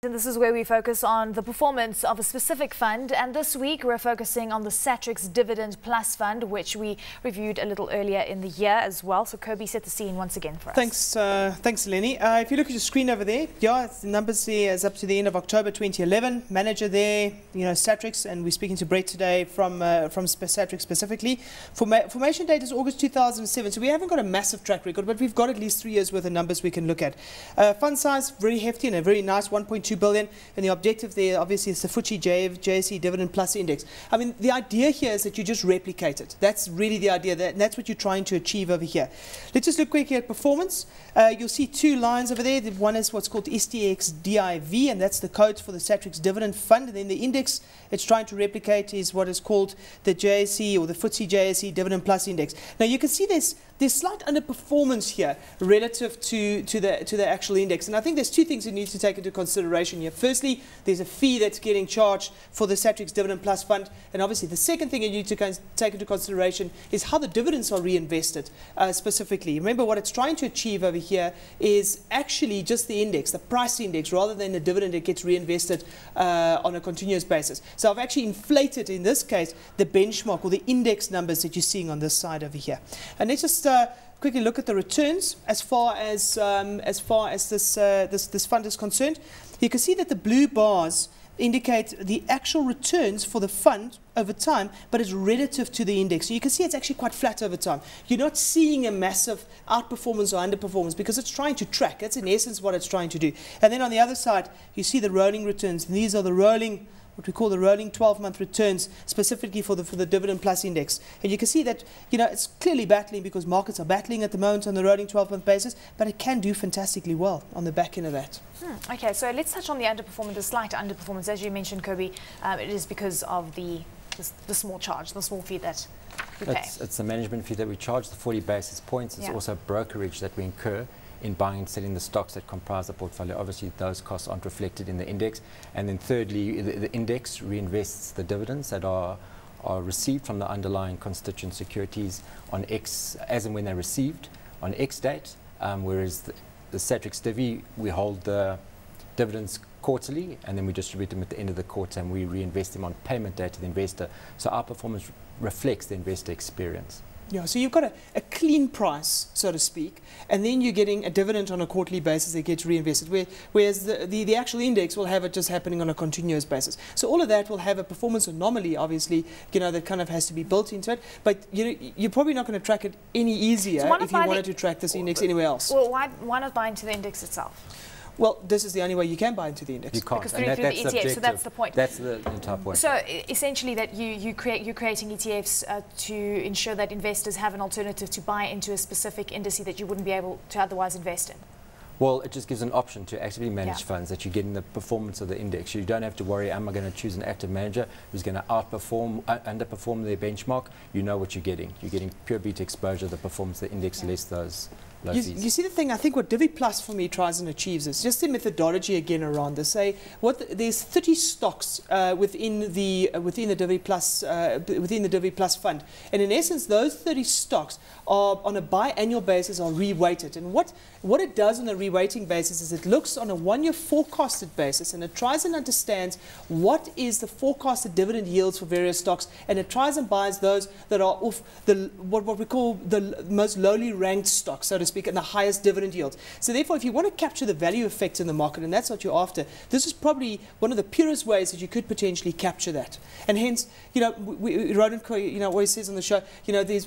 And this is where we focus on the performance of a specific fund, and this week we're focusing on the Satrix Dividend Plus Fund, which we reviewed a little earlier in the year as well. So Cobie, set the scene once again for us. Thanks Lenny. If you look at your screen over there, the numbers there is up to the end of October 2011. Manager there, Satrix, and we're speaking to Brett today from Satrix specifically. Formation date is August 2007, so we haven't got a massive track record, but we've got at least 3 years worth of numbers we can look at. Fund size very hefty and a very nice 1.2 billion, and the objective there obviously is the FTSE JSE Dividend Plus Index. I mean, the idea here is that you just replicate it. That's really the idea, and that's what you're trying to achieve over here. Let's just look quickly at performance. You'll see two lines over there. One is what's called STX DIV, and that's the code for the Satrix Dividend Fund, and then the index it's trying to replicate is what is called the JSE or the FTSE JSE Dividend Plus Index. Now you can see there's slight underperformance here relative to the actual index, and I think there's two things you need to take into consideration here. Firstly, there's a fee that's getting charged for the Satrix Dividend Plus Fund, and obviously the second thing you need to take into consideration is how the dividends are reinvested specifically. Remember, what it's trying to achieve over here is actually just the index, the price index, rather than the dividend that gets reinvested on a continuous basis. So I've actually inflated, in this case, the benchmark or the index numbers that you're seeing on this side over here. And let's just quickly look at the returns as far as this fund is concerned. You can see that the blue bars indicate the actual returns for the fund over time, but it's relative to the index. So you can see it's actually quite flat over time. You're not seeing a massive outperformance or underperformance because it's trying to track. That's in essence what it's trying to do. And then on the other side, you see the rolling returns. And these are the rolling, what we call the rolling 12-month returns, specifically for the Dividend Plus Index. And you can see that it's clearly battling because markets are battling at the moment on the rolling 12-month basis, but it can do fantastically well on the back end of that. Okay, so let's touch on the underperformance, the slight underperformance. As you mentioned, Cobie, it is because of the small charge, the small fee that we pay. It's the management fee that we charge, the 40 basis points. It's also brokerage that we incur in buying and selling the stocks that comprise the portfolio. Obviously, those costs aren't reflected in the index. And then thirdly, the index reinvests the dividends that are received from the underlying constituent securities on X, as and when they're received, on X date, whereas the Satrix Divi, we hold the dividends quarterly, and then we distribute them at the end of the quarter, and we reinvest them on payment day to the investor. So our performance reflects the investor experience. Yeah, so you've got a clean price, so to speak, and then you're getting a dividend on a quarterly basis that gets reinvested, whereas the actual index will have it just happening on a continuous basis. So all of that will have a performance anomaly, obviously, that kind of has to be built into it, but you're probably not going to track it any easier if you wanted to track this index anywhere else. Well, why not buy into the index itself? Well, this is the only way you can buy into the index. You can't. Because through the ETF, so that's the point. That's the entire point. So essentially that you're creating ETFs to ensure that investors have an alternative to buy into a specific index that you wouldn't be able to otherwise invest in. Well, it just gives an option to actively manage funds that you're getting the performance of the index. You don't have to worry, am I going to choose an active manager who's going to underperform their benchmark? You know what you're getting. You're getting pure beta exposure, the performance of the index less those low fees. You see the thing, I think what Divi Plus for me tries and achieves is just the methodology again around this. There's 30 stocks within the Divi Plus fund, and in essence those 30 stocks are on a biannual basis are reweighted. And what it does on a reweighting basis is it looks on a 1-year forecasted basis, and it tries and understands what is the forecasted dividend yields for various stocks, and it tries and buys those that are off what we call the most lowly ranked stocks, so to speak, and the highest dividend yields. So therefore, if you want to capture the value effect in the market, and that's what you're after, this is probably one of the purest ways that you could potentially capture that. And hence, Ronan always says on the show,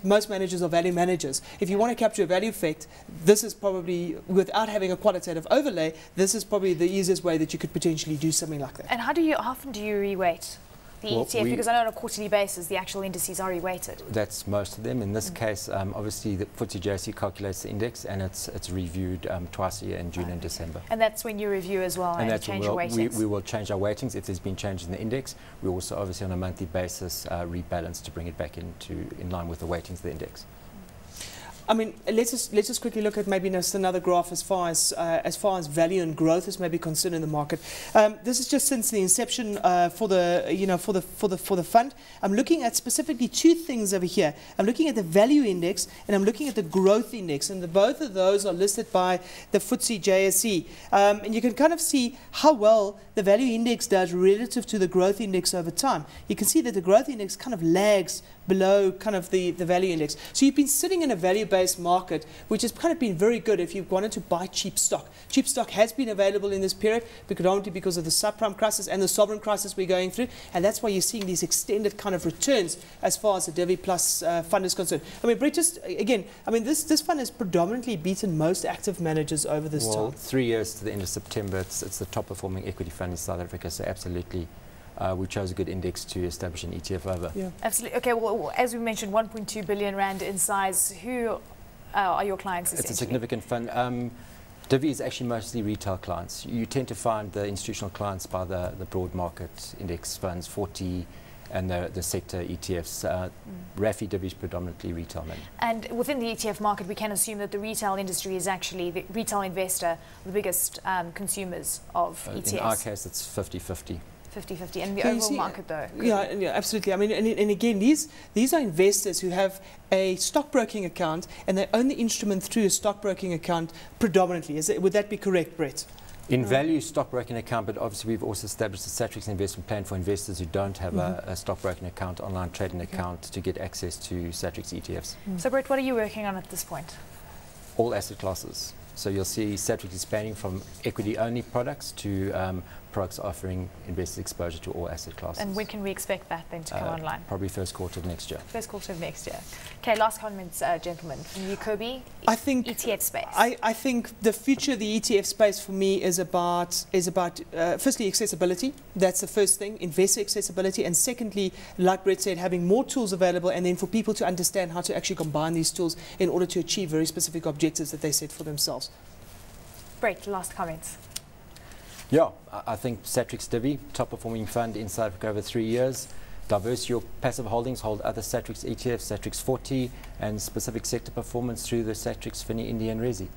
most managers are value managers. If you want to capture a value effect, this is probably, without having a qualitative overlay, this is probably the easiest way that you could potentially do something like that. And how often do you reweight the ETF? Because I know on a quarterly basis the actual indices are reweighted. That's most of them. In this case, obviously the FTSE JSE calculates the index, and it's reviewed twice a year in June and December. And that's when you review as well and change your weightings? We will change our weightings if there's been changes in the index. We also obviously on a monthly basis rebalance to bring it back in line with the weightings of the index. I mean, let's just quickly look at maybe just another graph as far as value and growth is maybe concerned in the market. This is just since the inception for the fund. I'm looking at specifically two things over here. I'm looking at the value index and I'm looking at the growth index, and both of those are listed by the FTSE JSE. And you can kind of see how well the value index does relative to the growth index over time. You can see that the growth index kind of lags below kind of the value index. So you've been sitting in a value-based market, which has kind of been very good if you've wanted to buy cheap stock. Cheap stock has been available in this period, predominantly because of the subprime crisis and the sovereign crisis we're going through, and that's why you're seeing these extended kind of returns as far as the Divi Plus fund is concerned. I mean, Brett, just again, I mean, this fund has predominantly beaten most active managers over this time. 3 years to the end of September, it's the top performing equity fund in South Africa, so absolutely. We chose a good index to establish an ETF over. Yeah. Absolutely. Okay, well, as we mentioned, 1.2 billion rand in size. Who are your clients essentially? It's a significant fund. Divi is actually mostly retail clients. You tend to find the institutional clients by the broad market index funds, 40, and the sector ETFs. RAFI Divi is predominantly retail money. And within the ETF market, we can assume that the retail industry is actually, the retail investor, the biggest consumers of ETFs. In our case, it's 50-50. 50-50, and the overall market though? Yeah, absolutely. I mean, and again, these are investors who have a stockbroking account and they own the instrument through a stockbroking account predominantly. Would that be correct, Brett? In value stockbroking account, but obviously we've also established a Satrix investment plan for investors who don't have a stockbroking account, online trading account, to get access to Satrix ETFs. So Brett, what are you working on at this point? All asset classes. So you'll see Satrix expanding from equity-only products to products offering investors exposure to all asset classes. And when can we expect that then to come online? Probably first quarter of next year. First quarter of next year. Okay, last comments, gentlemen. From you, Cobie. I think ETF space. I think the future of the ETF space for me is about firstly accessibility. That's the first thing, investor accessibility, and secondly, like Brett said, having more tools available, and then for people to understand how to actually combine these tools in order to achieve very specific objectives that they set for themselves. Brett, last comments. Yeah, I think Satrix Divi, top performing fund in South Africa over 3 years. Diverse your passive holdings, hold other Satrix ETFs, Satrix 40, and specific sector performance through the Satrix Fini India and Resi.